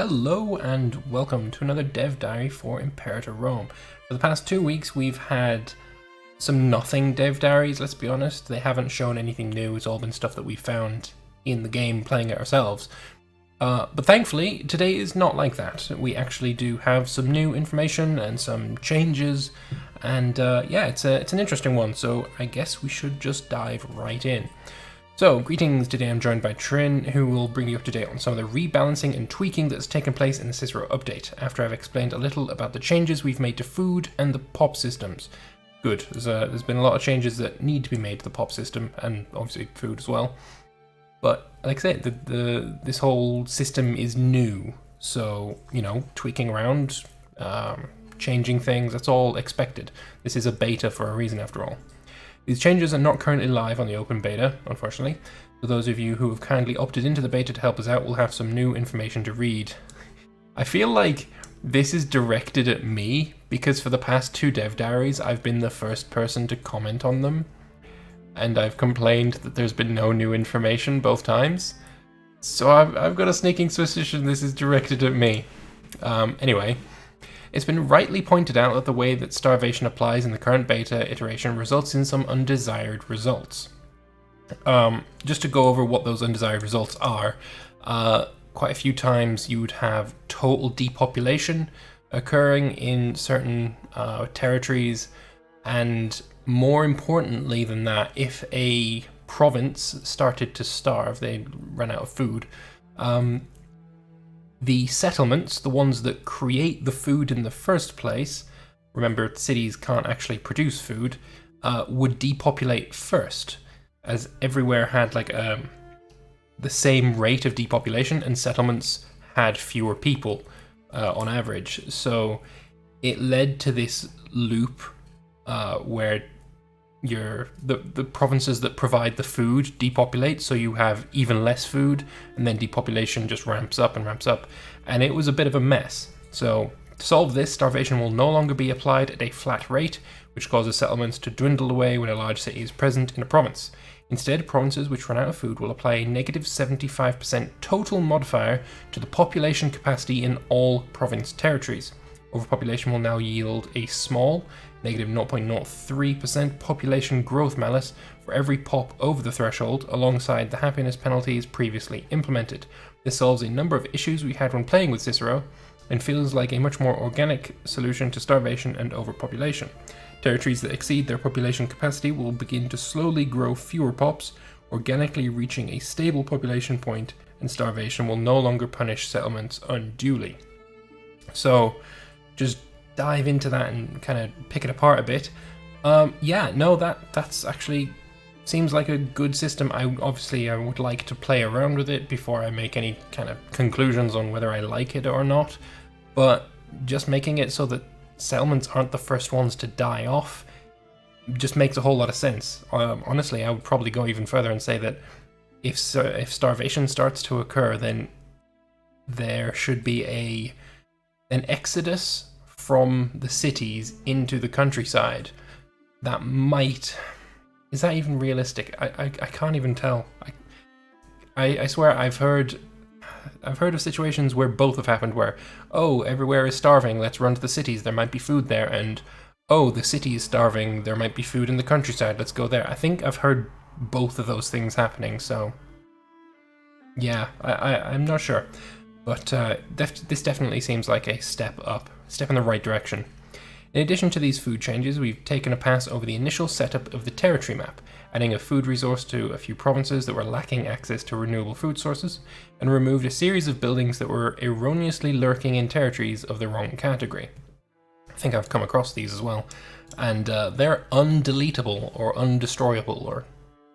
Hello and welcome to another Dev Diary for Imperator Rome. For the past 2 weeks we've had some nothing Dev Diaries, let's be honest. They haven't shown anything new, it's all been stuff that we found in the game playing it ourselves. But thankfully, today is not like that. We actually do have some new information and some changes, and yeah, it's an interesting one, so I guess we should just dive right in. So, greetings, today I'm joined by Trin, who will bring you up to date on some of the rebalancing and tweaking that's taken place in the Cicero update, after I've explained a little about the changes we've made to food and the pop systems. Good, there's been a lot of changes that need to be made to the pop system, and obviously food as well. But, like I said, this whole system is new, so, you know, tweaking around, changing things, that's all expected. This is a beta for a reason, after all. These changes are not currently live on the open beta, unfortunately, so those of you who have kindly opted into the beta to help us out will have some new information to read. I feel like this is directed at me, because for the past 2 Dev Diaries I've been the first person to comment on them, and I've complained that there's been no new information both times, so I've got a sneaking suspicion this is directed at me. Anyway. It's been rightly pointed out that the way that starvation applies in the current beta iteration results in some undesired results. Just to go over what those undesired results are, quite a few times you would have total depopulation occurring in certain territories, and more importantly than that, if a province started to starve, they ran out of food, the settlements, the ones that create the food in the first place, remember cities can't actually produce food, would depopulate first, as everywhere had like the same rate of depopulation and settlements had fewer people on average. So it led to this loop where the provinces that provide the food depopulate, so you have even less food, and then depopulation just ramps up, and it was a bit of a mess. So to solve this, starvation will no longer be applied at a flat rate, which causes settlements to dwindle away when a large city is present in a province. Instead, provinces which run out of food will apply a negative 75% total modifier to the population capacity in all province territories. Overpopulation will now yield a small, negative 0.03% population growth malus for every pop over the threshold, alongside the happiness penalties previously implemented. This solves a number of issues we had when playing with Cicero, and feels like a much more organic solution to starvation and overpopulation. Territories that exceed their population capacity will begin to slowly grow fewer pops, organically reaching a stable population point, and starvation will no longer punish settlements unduly. So, just dive into that and kind of pick it apart a bit. Yeah, no, that's actually seems like a good system. I would like to play around with it before I make any kind of conclusions on whether I like it or not, but just making it so that settlements aren't the first ones to die off just makes a whole lot of sense. Honestly, I would probably go even further and say that if starvation starts to occur, then there should be an exodus from the cities into the countryside. That might... Is that even realistic? I can't even tell. I swear I've heard of situations where both have happened, where, oh, everywhere is starving, let's run to the cities, there might be food there, and, oh, the city is starving, there might be food in the countryside, let's go there. I think I've heard both of those things happening, so... Yeah, I'm not sure. But this definitely seems like a step in the right direction. In addition to these food changes, we've taken a pass over the initial setup of the territory map, adding a food resource to a few provinces that were lacking access to renewable food sources, and removed a series of buildings that were erroneously lurking in territories of the wrong category. I think I've come across these as well, and they're undeletable or undestroyable or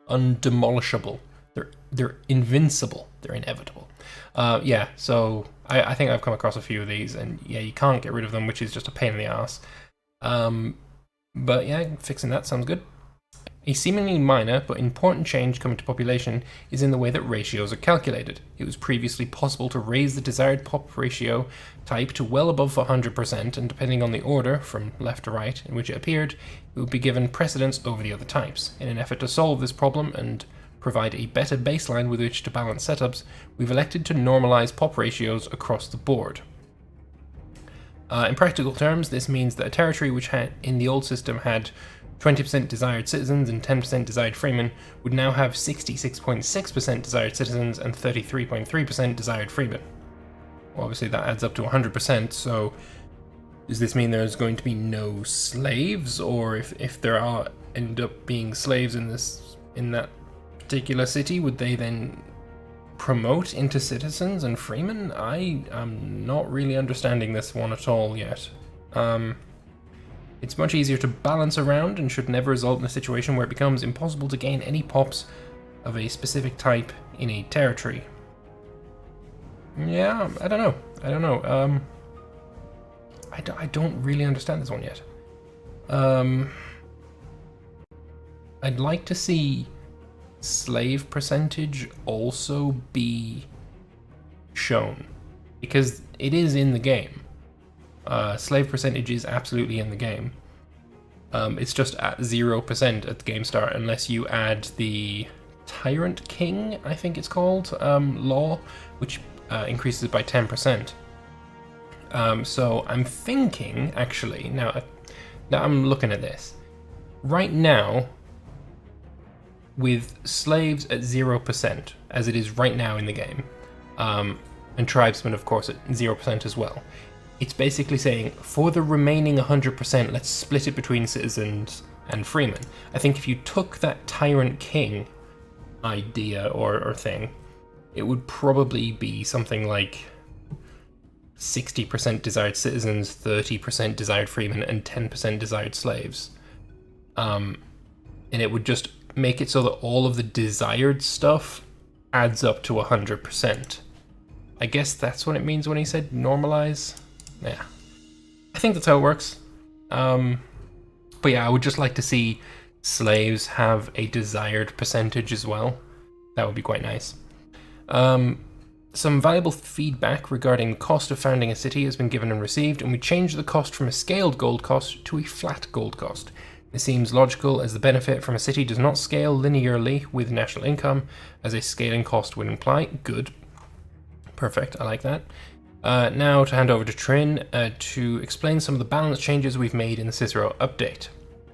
undemolishable. They're invincible. They're inevitable. Yeah, so I think I've come across a few of these, and yeah, you can't get rid of them, which is just a pain in the ass. But yeah, fixing that sounds good. A seemingly minor but important change coming to population is in the way that ratios are calculated. It was previously possible to raise the desired pop ratio type to well above 100%, and depending on the order, from left to right, in which it appeared, it would be given precedence over the other types. In an effort to solve this problem and provide a better baseline with which to balance setups, we've elected to normalize pop ratios across the board. In practical terms, this means that a territory which in the old system had 20% desired citizens and 10% desired freemen would now have 66.6% desired citizens and 33.3% desired freemen. Well, obviously that adds up to 100%, so does this mean there's going to be no slaves, or if there end up being slaves in that particular city, would they then promote into citizens and freemen? I am not really understanding this one at all yet. It's much easier to balance around and should never result in a situation where it becomes impossible to gain any pops of a specific type in a territory. Yeah, I don't know. I don't really understand this one yet. I'd like to see slave percentage also be shown, because it is in the game. Slave percentage is absolutely in the game. It's just at 0% at the game start, unless you add the Tyrant King, I think it's called, law, which increases it by 10%. So I'm thinking, actually, now I'm looking at this. Right now, with slaves at 0%, as it is right now in the game, and tribesmen, of course, at 0% as well, it's basically saying, for the remaining 100%, let's split it between citizens and freemen. I think if you took that Tyrant King idea or thing, it would probably be something like 60% desired citizens, 30% desired freemen, and 10% desired slaves. And it would just make it so that all of the desired stuff adds up to 100%. I guess that's what it means when he said normalize. Yeah, I think that's how it works. But yeah, I would just like to see slaves have a desired percentage as well. That would be quite nice. Some valuable feedback regarding the cost of founding a city has been given and received, and we changed the cost from a scaled gold cost to a flat gold cost. This seems logical, as the benefit from a city does not scale linearly with national income, as a scaling cost would imply. Good. Perfect, I like that. Now to hand over to Trin to explain some of the balance changes we've made in the Cicero update.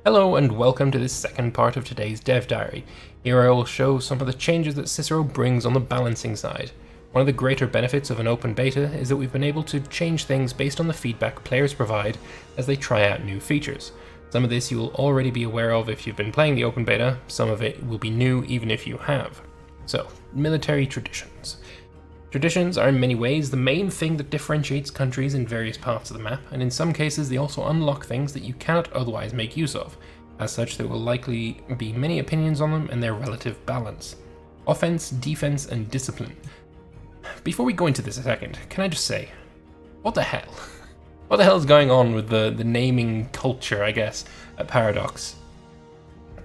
Hello and welcome to this second part of today's Dev Diary. Here I will show some of the changes that Cicero brings on the balancing side. One of the greater benefits of an open beta is that we've been able to change things based on the feedback players provide as they try out new features. Some of this you will already be aware of if you've been playing the open beta, some of it will be new even if you have. So, military traditions. Traditions are in many ways the main thing that differentiates countries in various parts of the map, and in some cases they also unlock things that you cannot otherwise make use of. As such, there will likely be many opinions on them and their relative balance. Offense, defense, and discipline. Before we go into this a second, can I just say, what the hell? What the hell is going on with the naming culture, I guess, at Paradox?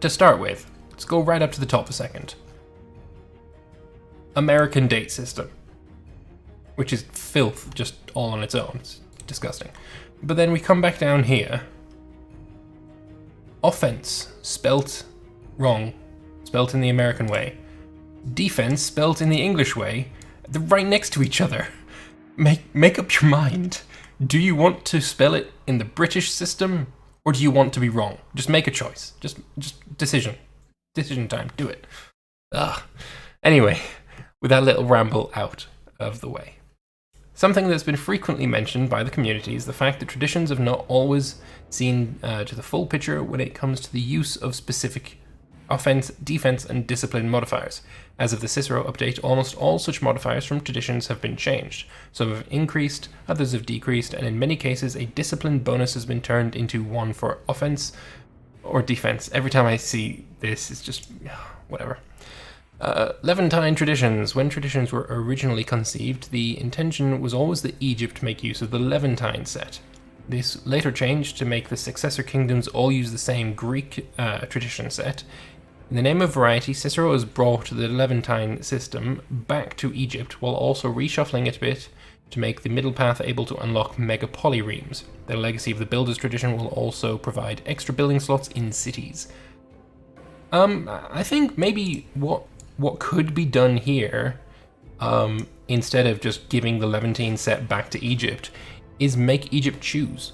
To start with, let's go right up to the top a second. American date system. Which is filth just all on its own. It's disgusting. But then we come back down here. Offense, spelt wrong, spelt in the American way. Defense, spelt in the English way. They're right next to each other. Make up your mind. Do you want to spell it in the British system, or do you want to be wrong? Just make a choice. Just decision. Decision time. Do it. Anyway, with that little ramble out of the way. Something that's been frequently mentioned by the community is the fact that traditions have not always seen to the full picture when it comes to the use of specific offense, defense, and discipline modifiers. As of the Cicero update, almost all such modifiers from traditions have been changed. Some have increased, others have decreased, and in many cases a discipline bonus has been turned into one for offense or defense. Every time I see this, it's just whatever. Levantine traditions. When traditions were originally conceived, the intention was always that Egypt make use of the Levantine set. This later changed to make the successor kingdoms all use the same Greek tradition set. In the name of variety, Cicero has brought the Levantine system back to Egypt while also reshuffling it a bit to make the middle path able to unlock mega polyremes. The legacy of the builder's tradition will also provide extra building slots in cities. I think maybe what what could be done here, instead of just giving the Levantine set back to Egypt, is make Egypt choose.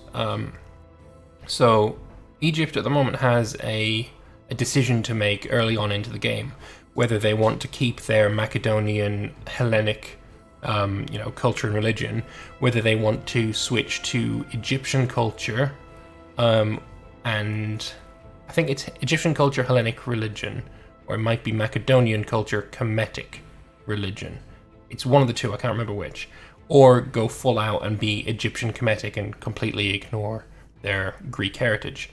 So Egypt at the moment has a decision to make early on into the game, whether they want to keep their Macedonian Hellenic culture and religion, whether they want to switch to Egyptian culture, and I think it's Egyptian culture, Hellenic religion, or it might be Macedonian culture, Kemetic religion. It's one of the two, I can't remember which. Or go full out and be Egyptian Kemetic and completely ignore their Greek heritage.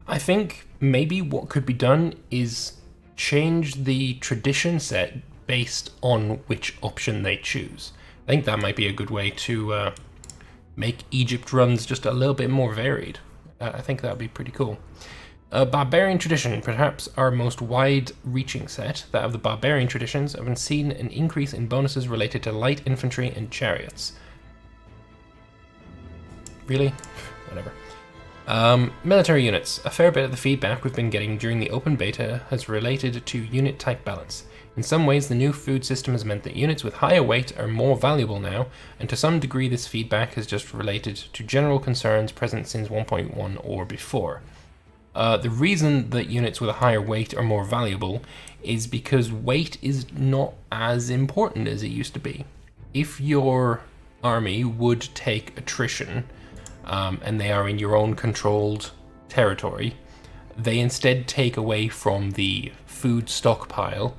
I think maybe what could be done is change the tradition set based on which option they choose. I think that might be a good way to make Egypt runs just a little bit more varied. I think that would be pretty cool. Barbarian tradition, perhaps our most wide-reaching set, that of the barbarian traditions, have seen an increase in bonuses related to light infantry and chariots. Really? Whatever. Military units. A fair bit of the feedback we've been getting during the open beta has related to unit type balance. In some ways, the new food system has meant that units with higher weight are more valuable now, and to some degree this feedback has just related to general concerns present since 1.1 or before. The reason that units with a higher weight are more valuable is because weight is not as important as it used to be. If your army would take attrition, and they are in your own controlled territory, they instead take away from the food stockpile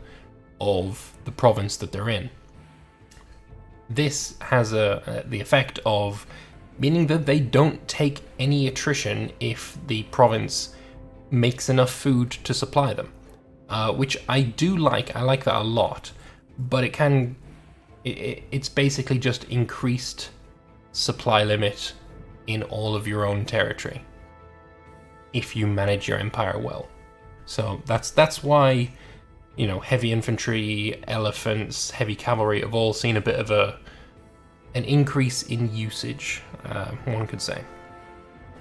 of the province that they're in. This has the effect of meaning that they don't take any attrition if the province makes enough food to supply them, which I do like. I like that a lot, but it's basically just increased supply limit in all of your own territory if you manage your empire well. So that's why, heavy infantry, elephants, heavy cavalry have all seen a bit of an increase in usage, one could say.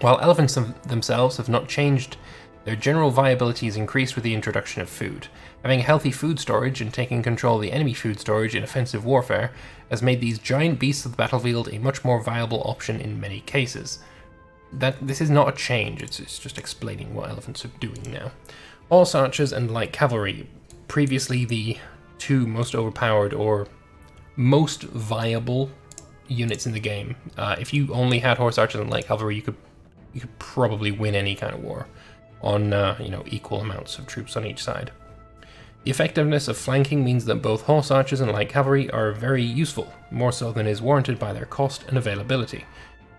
While elephants themselves have not changed, their general viability has increased with the introduction of food. Having healthy food storage and taking control of the enemy food storage in offensive warfare has made these giant beasts of the battlefield a much more viable option in many cases. This is not a change, it's just explaining what elephants are doing now. Horse archers and light cavalry, previously the two most overpowered or most viable units in the game. If you only had horse archers and light cavalry, you could probably win any kind of war on equal amounts of troops on each side. The effectiveness of flanking means that both horse archers and light cavalry are very useful, more so than is warranted by their cost and availability.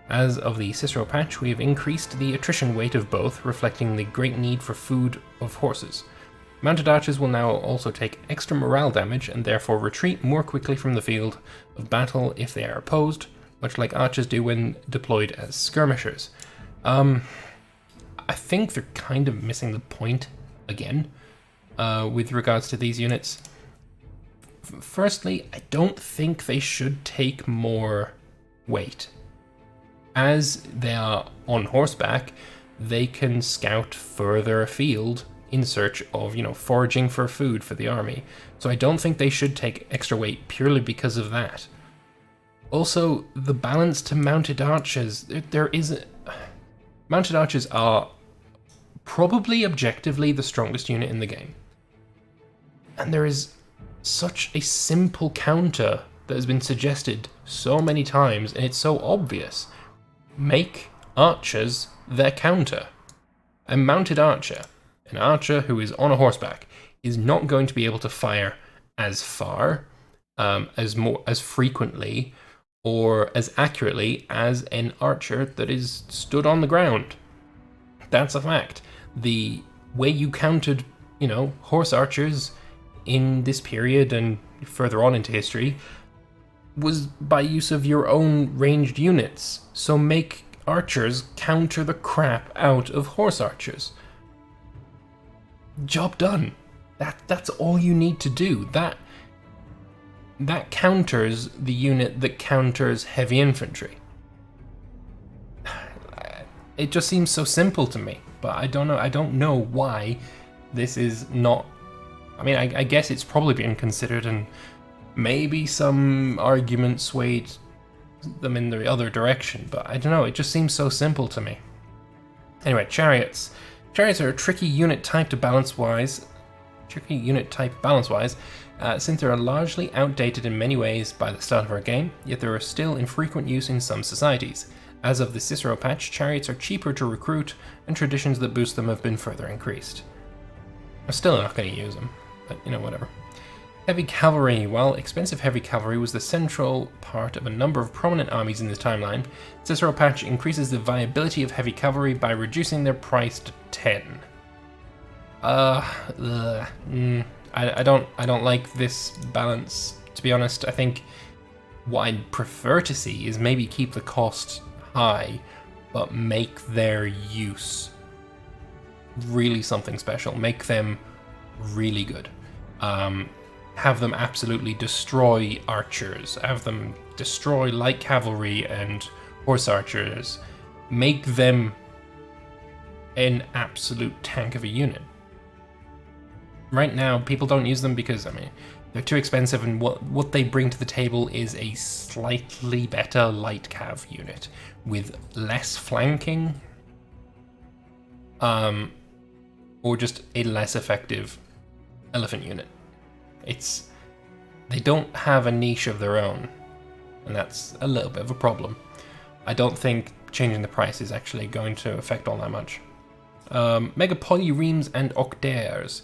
As of the Cicero patch, we have increased the attrition weight of both, reflecting the great need for food of horses. Mounted archers will now also take extra morale damage and therefore retreat more quickly from the field of battle if they are opposed, much like archers do when deployed as skirmishers. I think they're kind of missing the point again with regards to these units. Firstly, I don't think they should take more weight. As they are on horseback, they can scout further afield in search of, foraging for food for the army. So I don't think they should take extra weight purely because of that. Also, the balance to mounted archers, mounted archers are probably objectively the strongest unit in the game. And there is such a simple counter that has been suggested so many times, and it's so obvious. Make archers their counter. A mounted archer, an archer who is on a horseback, is not going to be able to fire as far, as frequently, or as accurately as an archer that is stood on the ground. That's a fact. The way you counted, horse archers in this period and further on into history was by use of your own ranged units. So make archers counter the crap out of horse archers. Job done. That's all you need to do. That counters the unit that counters heavy infantry. It just seems so simple to me, but I don't know why this is not I mean, I guess it's probably been considered, and maybe some argument swayed them in the other direction, but I don't know, it just seems so simple to me. Anyway, Chariots. Chariots are a tricky unit type balance-wise, since they are largely outdated in many ways by the start of our game, yet they are still in frequent use in some societies. As of the Cicero patch, Chariots are cheaper to recruit, and traditions that boost them have been further increased. I'm still not going to use them, but you know, whatever. Heavy Cavalry. While expensive heavy cavalry was the central part of a number of prominent armies in this timeline, Cicero patch increases the viability of heavy cavalry by reducing their price to 10. I don't like this balance, to be honest. I think what I'd prefer to see is maybe keep the cost high, but make their use really something special. Make them really good. Have them absolutely destroy archers. Have them destroy light cavalry and horse archers. Make them an absolute tank of a unit. Right now, people don't use them because, I mean, they're too expensive, and what they bring to the table is a slightly better light cav unit with less flanking, or just a less effective elephant unit. They don't have a niche of their own, and that's a little bit of a problem. I don't think changing the price is actually going to affect all that much. Mega polyremes and octaires.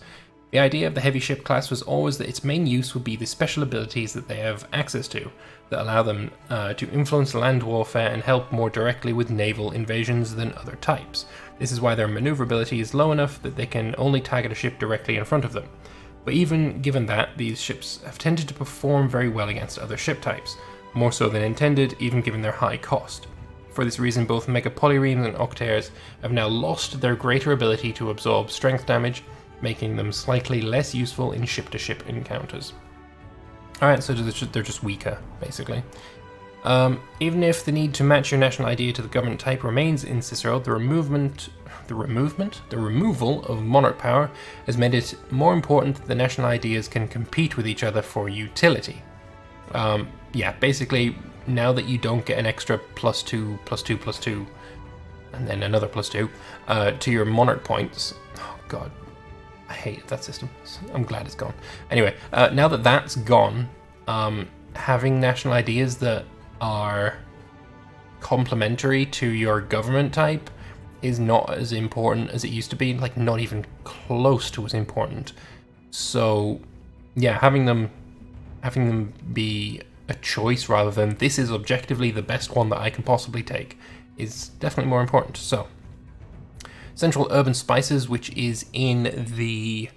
The idea of the heavy ship class was always that its main use would be the special abilities that they have access to, that allow them to influence land warfare and help more directly with naval invasions than other types. This is why their maneuverability is low enough that they can only target a ship directly in front of them. But even given that, these ships have tended to perform very well against other ship types, more so than intended, even given their high cost. For this reason, both Mega Polyremes and Octaires have now lost their greater ability to absorb strength damage, making them slightly less useful in ship-to-ship encounters. Alright, so they're just weaker, basically. Even if the need to match your national idea to the government type remains in Cicero, the removal of monarch power has made it more important that the national ideas can compete with each other for utility. Yeah, basically, now that you don't get an extra +2, +2, +2, and then another +2 to your monarch points. Oh god, I hated that system. I'm glad it's gone. Anyway, now that that's gone, having national ideas that are complementary to your government type is not as important as it used to be, like not even close to as important. So yeah, having them be a choice rather than this is objectively the best one that I can possibly take is definitely more important. So Central Urban Spices, which is in the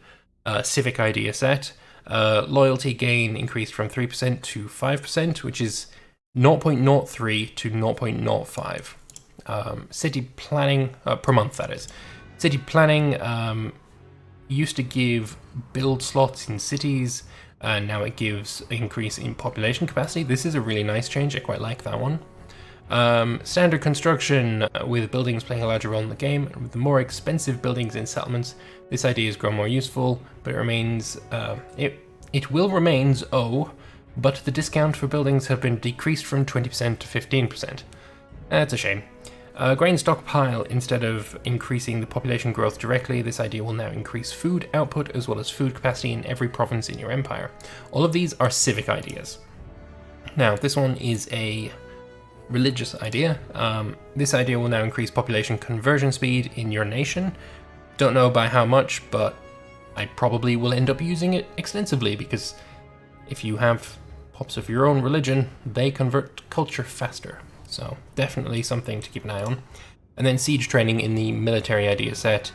Civic Idea set, loyalty gain increased from 3% to 5%, which is 0.03 to 0.05. City planning, per month that is. City planning used to give build slots in cities, and now it gives an increase in population capacity. This is a really nice change, I quite like that one. Standard construction, with buildings playing a larger role in the game, and with the more expensive buildings in settlements, this idea has grown more useful, but it remains, it will remain O, but the discount for buildings have been decreased from 20% to 15%. That's a shame. Grain stockpile, instead of increasing the population growth directly, this idea will now increase food output as well as food capacity in every province in your empire. All of these are civic ideas. Now, this one is a religious idea. This idea will now increase population conversion speed in your nation. Don't know by how much, but I probably will end up using it extensively, because if you have pops of your own religion, they convert culture faster. So definitely something to keep an eye on. And then siege training in the military idea set.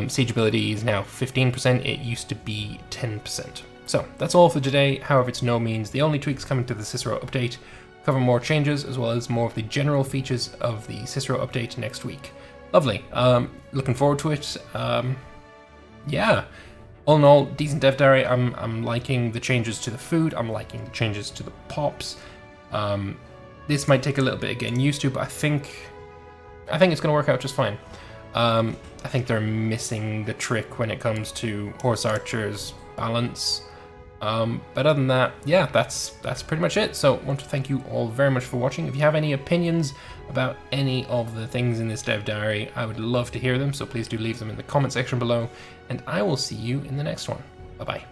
Siege ability is now 15%, it used to be 10%. So that's all for today. However, it's no means the only tweaks coming to the Cicero update. Cover more changes as well as more of the general features of the Cicero update next week. Lovely. Looking forward to it. Yeah. All in all, decent dev diary. I'm liking the changes to the food. I'm liking the changes to the pops. This might take a little bit of getting used to, but I think it's going to work out just fine. I think they're missing the trick when it comes to horse archers, balance. But other than that, yeah, that's pretty much it. So I want to thank you all very much for watching. If you have any opinions about any of the things in this dev diary, I would love to hear them, so please do leave them in the comment section below, and I will see you in the next one. Bye bye.